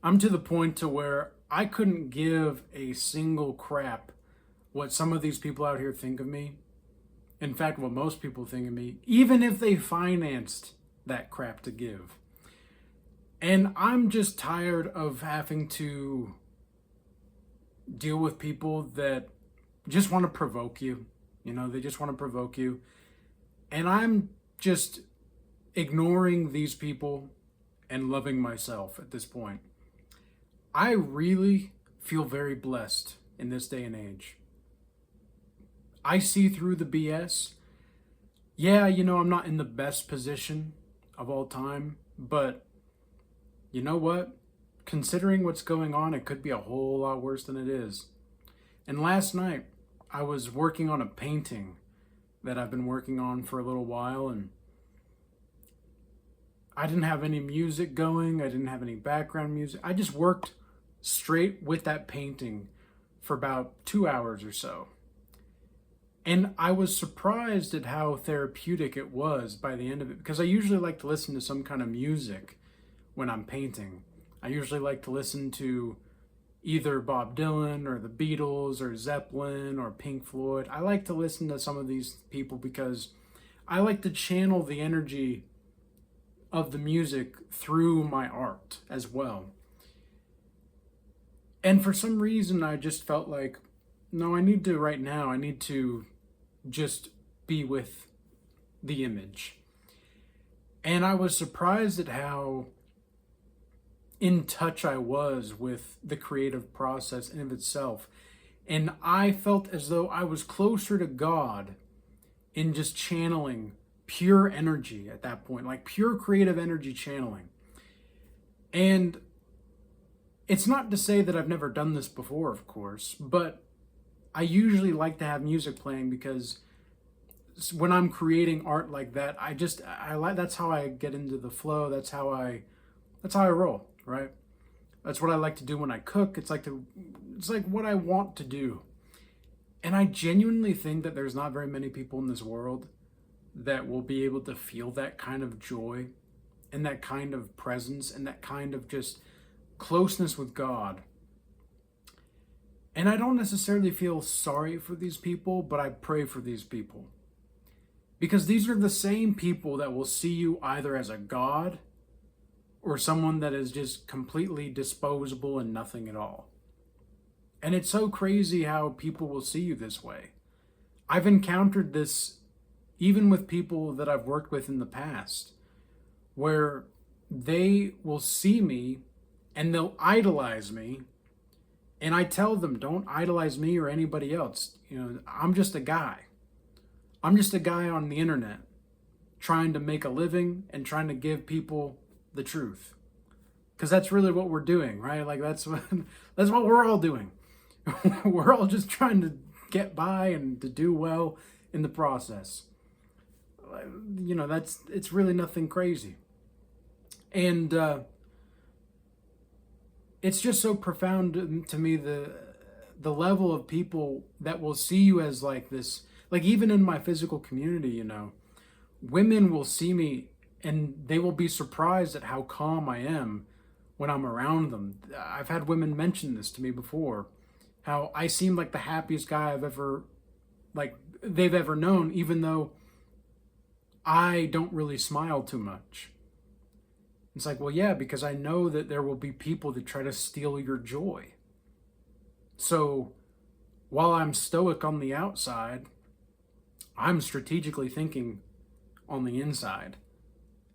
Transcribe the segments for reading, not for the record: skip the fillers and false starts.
I'm to the point to where I couldn't give a single crap what some of these people out here think of me. In fact, what most people think of me, even if they financed that crap to give. And I'm just tired of having to deal with people that just want to provoke you. They just want to provoke you. And I'm just ignoring these people and loving myself at this point. I really feel very blessed in this day and age. I see through the BS. Yeah, I'm not in the best position of all time, but you know what? Considering what's going on, it could be a whole lot worse than it is. And last night, I was working on a painting that I've been working on for a little while, and I didn't have any music going. I didn't have any background music. I just worked straight with that painting for about 2 hours or so. And I was surprised at how therapeutic it was by the end of it, because I usually like to listen to some kind of music when I'm painting. I usually like to listen to either Bob Dylan or the Beatles or Zeppelin or Pink Floyd. I like to listen to some of these people because I like to channel the energy of the music through my art as well. And for some reason, I just felt like, no, I need to just be with the image. And I was surprised at how in touch I was with the creative process in of itself. And I felt as though I was closer to God in just channeling pure energy at that point, like pure creative energy channeling. And it's not to say that I've never done this before, of course, but I usually like to have music playing because when I'm creating art like that, I like, that's how I get into the flow. That's how I roll, right? That's what I like to do when I cook. It's like what I want to do. And I genuinely think that there's not very many people in this world that will be able to feel that kind of joy and that kind of presence and that kind of just closeness with God. And I don't necessarily feel sorry for these people, but I pray for these people. Because these are the same people that will see you either as a god or someone that is just completely disposable and nothing at all. And it's so crazy how people will see you this way. I've encountered this even with people that I've worked with in the past, where they will see me and they'll idolize me. And I tell them, don't idolize me or anybody else. I'm just a guy. I'm just a guy on the internet trying to make a living and trying to give people the truth. Because that's really what we're doing, right? Like that's what we're all doing. We're all just trying to get by and to do well in the process. It's really nothing crazy. And it's just so profound to me, the level of people that will see you as like this. Like even in my physical community, women will see me and they will be surprised at how calm I am when I'm around them. I've had women mention this to me before, how I seem like the happiest guy they've ever known, even though I don't really smile too much. It's like, well, yeah, because I know that there will be people that try to steal your joy. So while I'm stoic on the outside, I'm strategically thinking on the inside.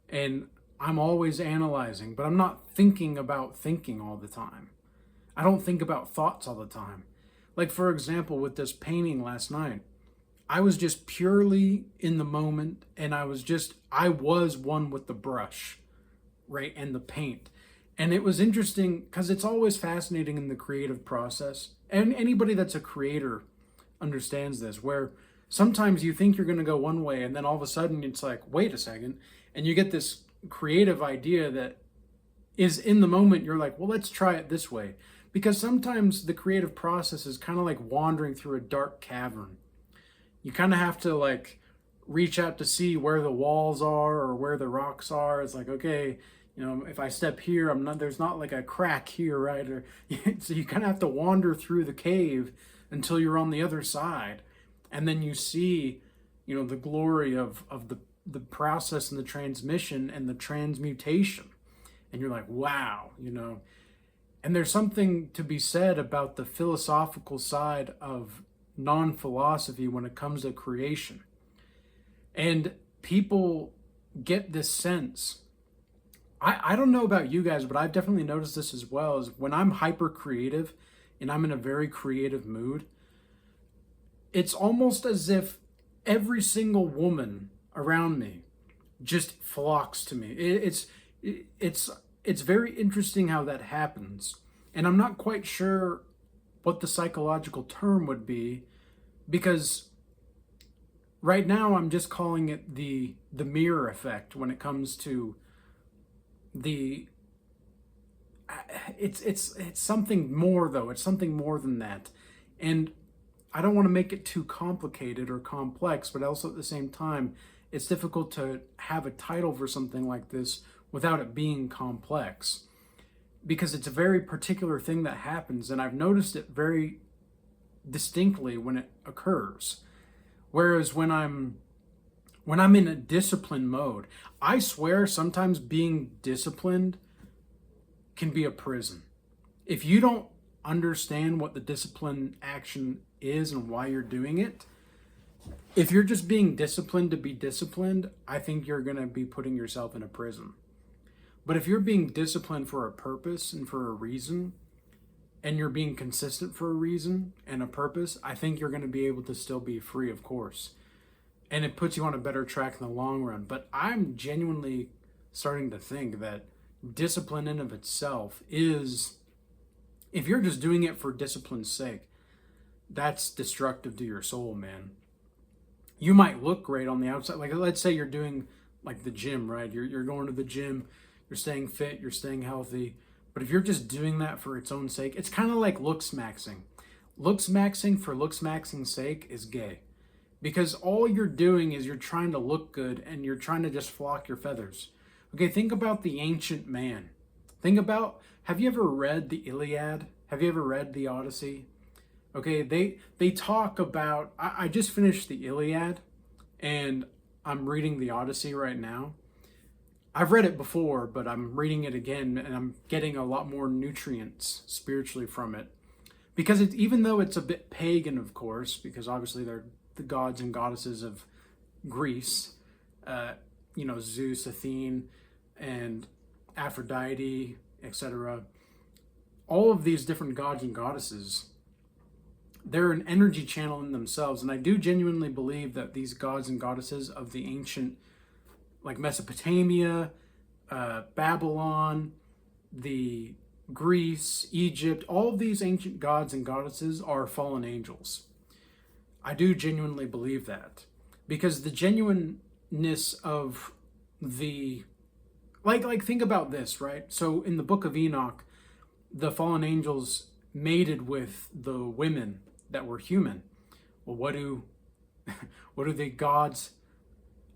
And I'm always analyzing, but I'm not thinking about thinking all the time. I don't think about thoughts all the time. Like, for example, with this painting last night, I was just purely in the moment, and I was one with the brush, right, and the paint. And it was interesting because it's always fascinating in the creative process. And anybody that's a creator understands this, where sometimes you think you're going to go one way, and then all of a sudden it's like, wait a second, and you get this creative idea that is in the moment. You're like, well, let's try it this way. Because sometimes the creative process is kind of like wandering through a dark cavern. You kind of have to reach out to see where the walls are or where the rocks are. It's like, okay, You know, if I step here, there's not like a crack here, right? Or so you kind of have to wander through the cave until you're on the other side, and then you see, you know, the glory of the process and the transmission and the transmutation, and you're like, wow, you know. And there's something to be said about the philosophical side of non-philosophy when it comes to creation. And people get this sense. I don't know about you guys, but I've definitely noticed this as well, is when I'm hyper creative and I'm in a very creative mood, it's almost as if every single woman around me just flocks to me. It's very interesting how that happens. And I'm not quite sure what the psychological term would be, because right now I'm just calling it the mirror effect when it comes to the it's something more, though. It's something more than that. And I don't want to make it too complicated or complex, but also at the same time, it's difficult to have a title for something like this without it being complex, because it's a very particular thing that happens, and I've noticed it very distinctly when it occurs. Whereas when I'm in a discipline mode, I swear sometimes being disciplined can be a prison. If you don't understand what the discipline action is and why you're doing it, if you're just being disciplined to be disciplined, I think you're going to be putting yourself in a prison. But if you're being disciplined for a purpose and for a reason, and you're being consistent for a reason and a purpose, I think you're going to be able to still be free, of course. And it puts you on a better track in the long run. But I'm genuinely starting to think that discipline in of itself is, if you're just doing it for discipline's sake, that's destructive to your soul, man. You might look great on the outside. Like, let's say you're doing like the gym, right? You're going to the gym, you're staying fit, you're staying healthy. But if you're just doing that for its own sake, it's kind of like looks maxing. Looks maxing for looks maxing's sake is gay. Because all you're doing is you're trying to look good and you're trying to just flock your feathers. Okay, think about the ancient man. Have you ever read the Iliad? Have you ever read the Odyssey? Okay, they talk about, I just finished the Iliad and I'm reading the Odyssey right now. I've read it before, but I'm reading it again and I'm getting a lot more nutrients spiritually from it. Because even though it's a bit pagan, of course, because obviously they're the gods and goddesses of Greece, Zeus, Athene, and Aphrodite, etc. All of these different gods and goddesses, they're an energy channel in themselves. And I do genuinely believe that these gods and goddesses of the ancient, like Mesopotamia, Babylon, the Greece, Egypt, all of these ancient gods and goddesses are fallen angels. I do genuinely believe that, because the genuineness of the, like think about this, right? So in the book of Enoch, the fallen angels mated with the women that were human. Well, what do the gods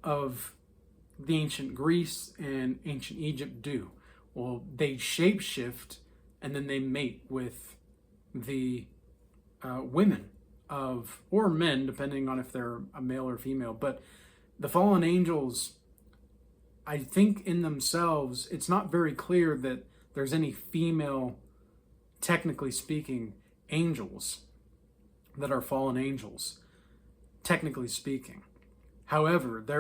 of the ancient Greece and ancient Egypt do? Well, they shapeshift and then they mate with the women of, or men, depending on if they're a male or female. But the fallen angels, I think in themselves, it's not very clear that there's any female, technically speaking, angels that are fallen angels, technically speaking. However, they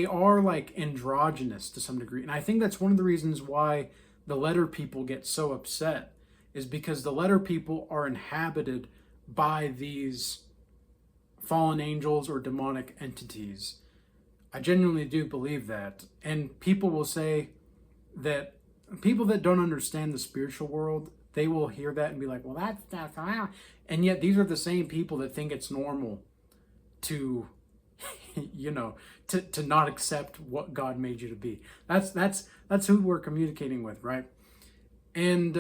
are like androgynous to some degree. And I think that's one of the reasons why the letter people get so upset, is because the letter people are inhabited by these fallen angels or demonic entities. I genuinely do believe that. And people will say that people that don't understand the spiritual world, they will hear that and be like, well, that's and yet these are the same people that think it's normal to to not accept what God made you to be. That's who we're communicating with, right? And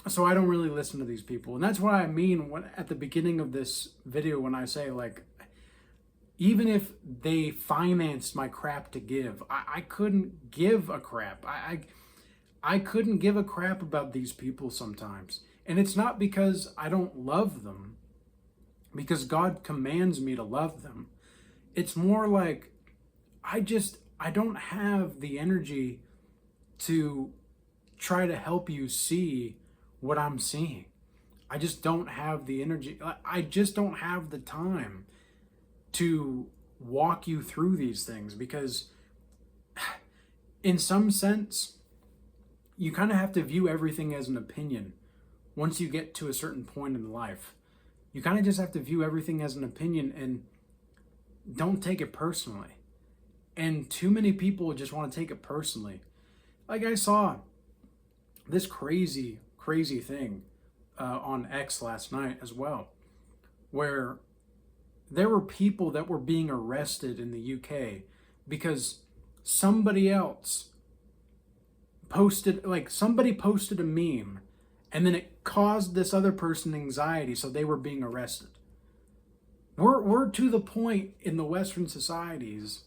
so I don't really listen to these people. And that's what I mean when at the beginning of this video when I say, like, even if they financed my crap to give, I couldn't give a crap. I couldn't give a crap about these people sometimes. And it's not because I don't love them, because God commands me to love them. It's more like I don't have the energy to try to help you see what I'm seeing. I just don't have the energy. I just don't have the time to walk you through these things, because in some sense, you kind of have to view everything as an opinion. Once you get to a certain point in life, you kind of just have to view everything as an opinion and don't take it personally. And too many people just want to take it personally. Like, I saw this crazy thing on X last night as well, where there were people that were being arrested in the UK because somebody else somebody posted a meme, and then it caused this other person anxiety, so they were being arrested. We're to the point in the Western societies,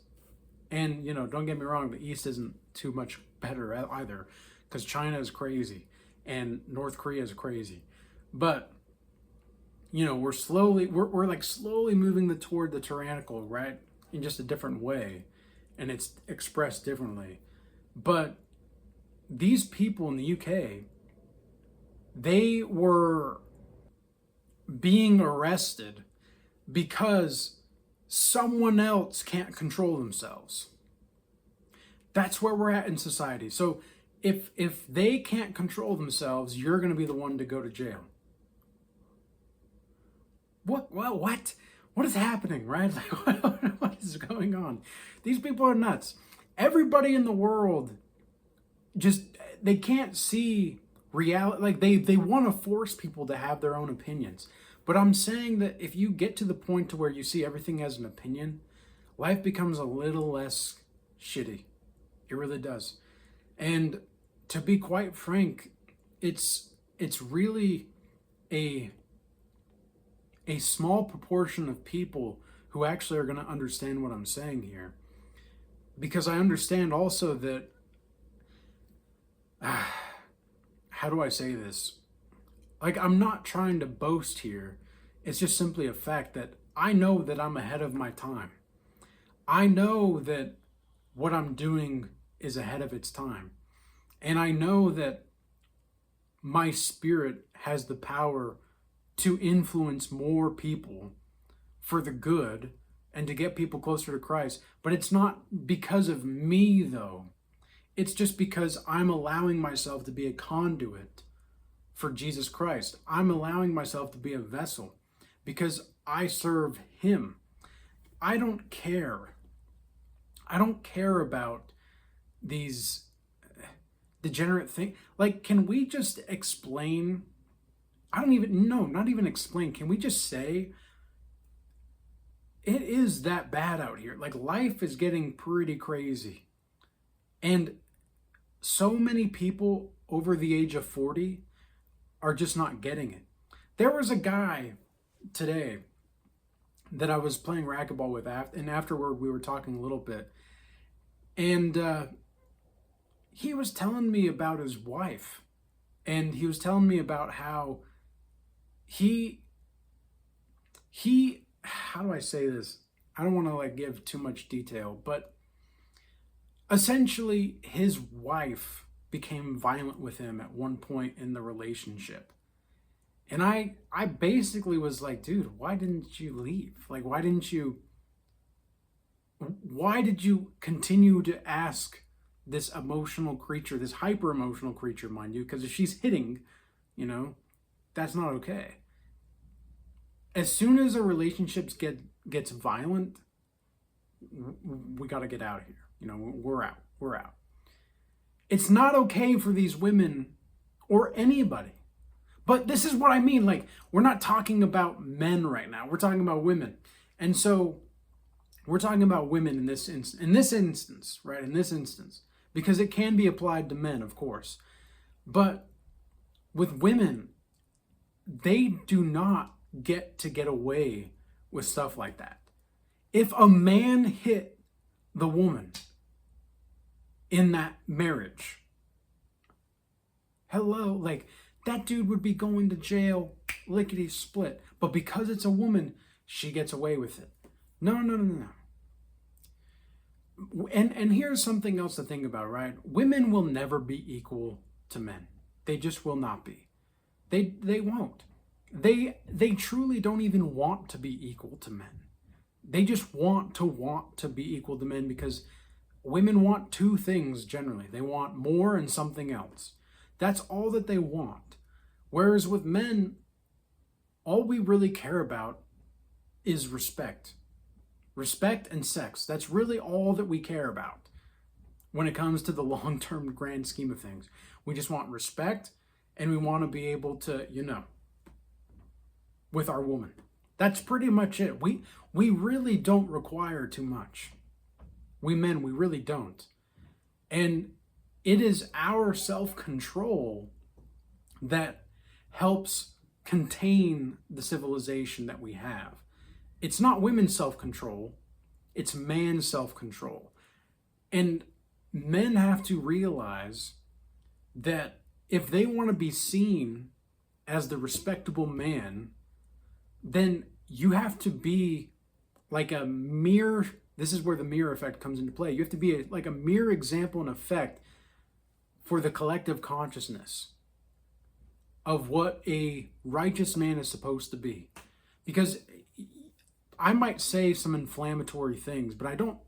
and don't get me wrong, the East isn't too much better either, because China is crazy and North Korea is crazy, but we're slowly moving toward the tyrannical, right, in just a different way, and it's expressed differently. But these people in the UK, they were being arrested because someone else can't control themselves. That's where we're at in society. So if they can't control themselves, you're going to be the one to go to jail. What is happening, right? Like, what is going on? These people are nuts. Everybody in the world they can't see reality. Like, they want to force people to have their own opinions. But I'm saying that if you get to the point to where you see everything as an opinion, life becomes a little less shitty. It really does. And to be quite frank, it's really a small proportion of people who actually are going to understand what I'm saying here. Because I understand also that, how do I say this? Like, I'm not trying to boast here. It's just simply a fact that I know that I'm ahead of my time. I know that what I'm doing is ahead of its time. And I know that my spirit has the power to influence more people for the good and to get people closer to Christ. But it's not because of me, though. It's just because I'm allowing myself to be a conduit for Jesus Christ. I'm allowing myself to be a vessel because I serve Him. I don't care. I don't care about these degenerate things. Like, can we just explain? Not even explain. Can we just say it is that bad out here? Like, life is getting pretty crazy. And so many people over the age of 40 are just not getting it. There was a guy today that I was playing racquetball with, and afterward we were talking a little bit. And he was telling me about his wife. And he was telling me about how he how do I say this? I don't want to give too much detail, but essentially his wife became violent with him at one point in the relationship. And I basically was like, dude, why didn't you leave? Like, why did you continue to ask this emotional creature, this hyper emotional creature, mind you, because if she's hitting, that's not okay. As soon as a relationship gets violent, we got to get out of here. We're out. It's not okay for these women or anybody. But this is what I mean. Like, we're not talking about men right now. We're talking about women. And so we're talking about women in this instance, right? In this instance, because it can be applied to men, of course. But with women, they do not get away with stuff like that. If a man hit the woman in that marriage, hello, like that dude would be going to jail lickety split. But because it's a woman, she gets away with it. No, no, no, no, no. And here's something else to think about, right? Women will never be equal to men. They just will not be. They won't. They truly don't even want to be equal to men. They just want to be equal to men, because women want two things generally. They want more and something else. That's all that they want. Whereas with men, all we really care about is respect. Respect and sex. That's really all that we care about when it comes to the long-term grand scheme of things. We just want respect, and we want to be able to, with our woman. That's pretty much it. We really don't require too much. We men, we really don't. And it is our self-control that helps contain the civilization that we have. It's not women's self-control, it's man's self-control. And men have to realize that if they want to be seen as the respectable man, then you have to be like a mirror. This is where the mirror effect comes into play. You have to be like a mirror example and effect for the collective consciousness of what a righteous man is supposed to be. Because I might say some inflammatory things, but I don't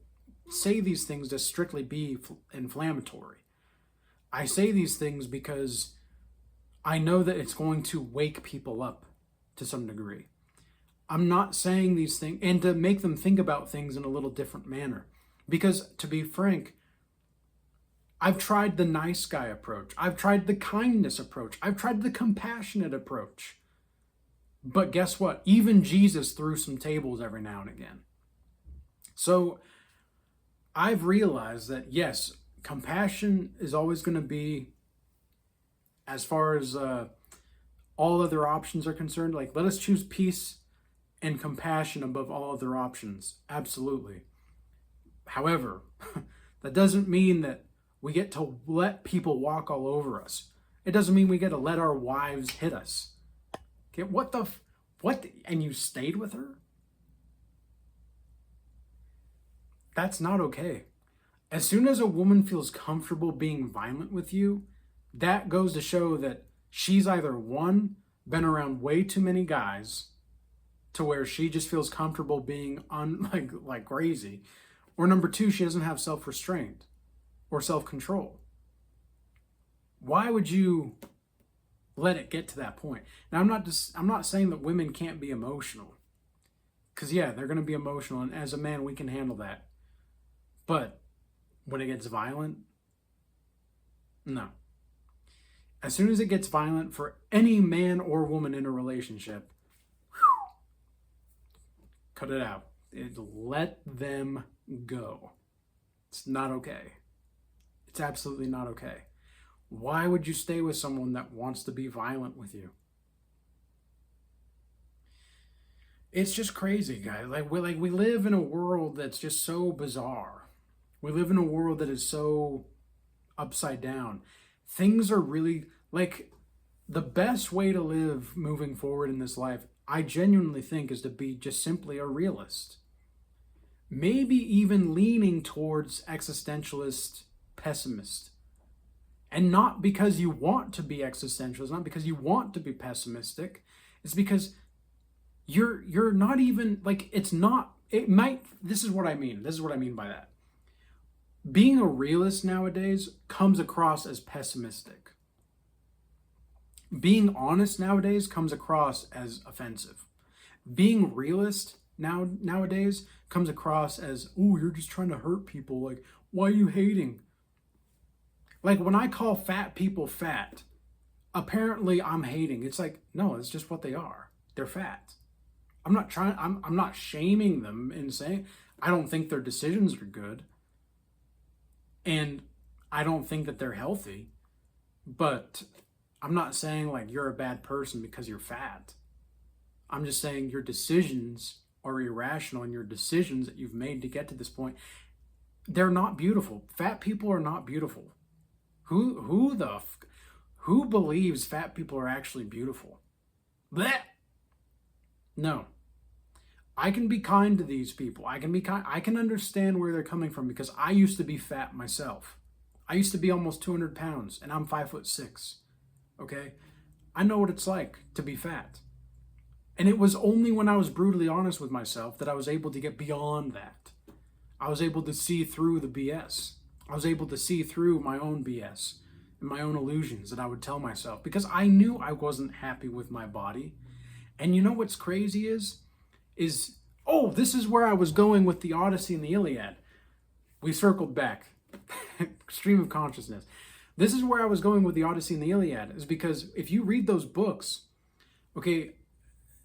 say these things to strictly be inflammatory. I say these things because I know that it's going to wake people up to some degree. I'm not saying these things and to make them think about things in a little different manner. Because to be frank, I've tried the nice guy approach. I've tried the kindness approach. I've tried the compassionate approach. But guess what? Even Jesus threw some tables every now and again. So I've realized that, yes, compassion is always going to be, as far as all other options are concerned, like, let us choose peace and compassion above all other options. Absolutely. However, that doesn't mean that we get to let people walk all over us. It doesn't mean we get to let our wives hit us. Okay, what? And you stayed with her? That's not okay. As soon as a woman feels comfortable being violent with you, that goes to show that she's either, one, been around way too many guys to where she just feels comfortable being like crazy, or number two, she doesn't have self-restraint or self-control. Why would you let it get to that point? Now, I'm not saying that women can't be emotional, because yeah, they're going to be emotional, and as a man, we can handle that. But when it gets violent, no. As soon as it gets violent for any man or woman in a relationship, cut it out. Let them go. It's not okay. It's absolutely not okay. Why would you stay with someone that wants to be violent with you? It's just crazy, guys. We live in a world that's just so bizarre. We live in a world that is so upside down. Things are really, like, the best way to live moving forward in this life, I genuinely think, is to be just simply a realist. Maybe even leaning towards existentialist pessimist. And not because you want to be existentialist, not because you want to be pessimistic. It's because you're not even, like, it's not, it might, this is what I mean. This is what I mean by that. Being a realist nowadays comes across as pessimistic. Being honest nowadays comes across as offensive. Being realist nowadays comes across as, ooh, you're just trying to hurt people. Like, why are you hating? Like, when I call fat people fat, apparently I'm hating. It's like, no, it's just what they are. They're fat. I'm not shaming them and saying, I don't think their decisions are good. And I don't think that they're healthy. But I'm not saying, like, you're a bad person because you're fat. I'm just saying your decisions are irrational and your decisions that you've made to get to this point, they're not beautiful. Fat people are not beautiful. Who believes fat people are actually beautiful? Blech! No. I can be kind to these people. I can be kind. I can understand where they're coming from because I used to be fat myself. I used to be almost 200 pounds and I'm 5'6". Okay? I know what it's like to be fat. And it was only when I was brutally honest with myself that I was able to get beyond that. I was able to see through the BS. I was able to see through my own BS and my own illusions that I would tell myself because I knew I wasn't happy with my body. And you know what's crazy is, this is where I was going with the Odyssey and the Iliad. We circled back. Stream of consciousness. This is where I was going with the Odyssey and the Iliad, is because if you read those books, okay,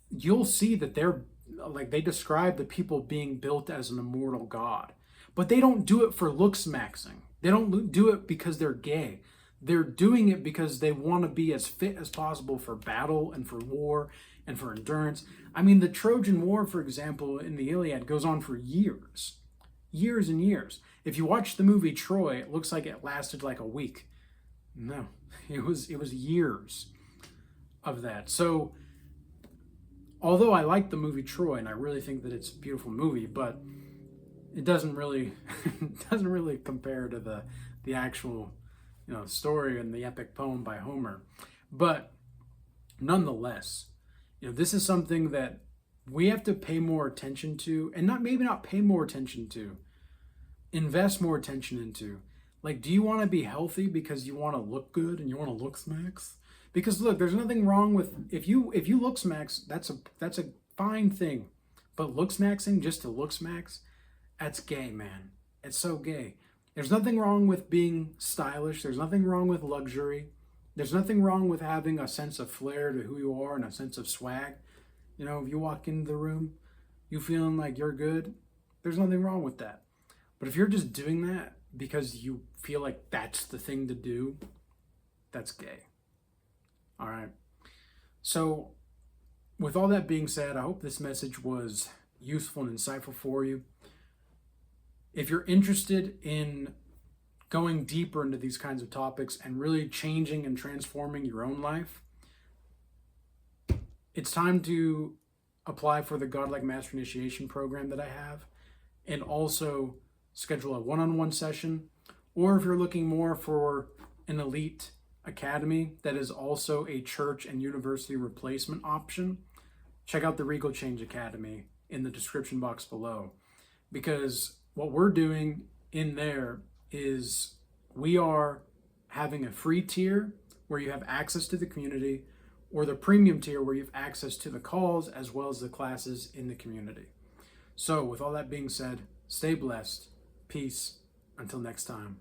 you'll see that they describe the people being built as an immortal god. But they don't do it for looks maxing. They don't do it because they're gay. They're doing it because they want to be as fit as possible for battle and for war and for endurance. I mean, the Trojan War, for example, in the Iliad goes on for years. Years and years. If you watch the movie Troy, it looks like it lasted like a week. No, it was years of that. So, although I like the movie Troy and I really think that it's a beautiful movie, but it doesn't really compare to the actual story and the epic poem by Homer. But nonetheless, this is something that we have to pay more attention to, and maybe not pay more attention to, invest more attention into. Like, do you want to be healthy because you want to look good and you want to look smacks? Because look, there's nothing wrong with if you look smacks, that's a fine thing. But look smacksing just to look smacks, that's gay, man. It's so gay. There's nothing wrong with being stylish. There's nothing wrong with luxury. There's nothing wrong with having a sense of flair to who you are and a sense of swag. If you walk into the room, you feeling like you're good, there's nothing wrong with that. But if you're just doing that because you feel like that's the thing to do, that's gay. All right. So with all that being said, I hope this message was useful and insightful for you. If you're interested in going deeper into these kinds of topics and really changing and transforming your own life, it's time to apply for the Godlike Master Initiation program that I have, and also schedule a one-on-one session. Or if you're looking more for an elite academy that is also a church and university replacement option, check out the Regal Change Academy in the description box below. Because what we're doing in there is we are having a free tier where you have access to the community, or the premium tier where you have access to the calls as well as the classes in the community. So with all that being said, stay blessed. Peace. Until next time.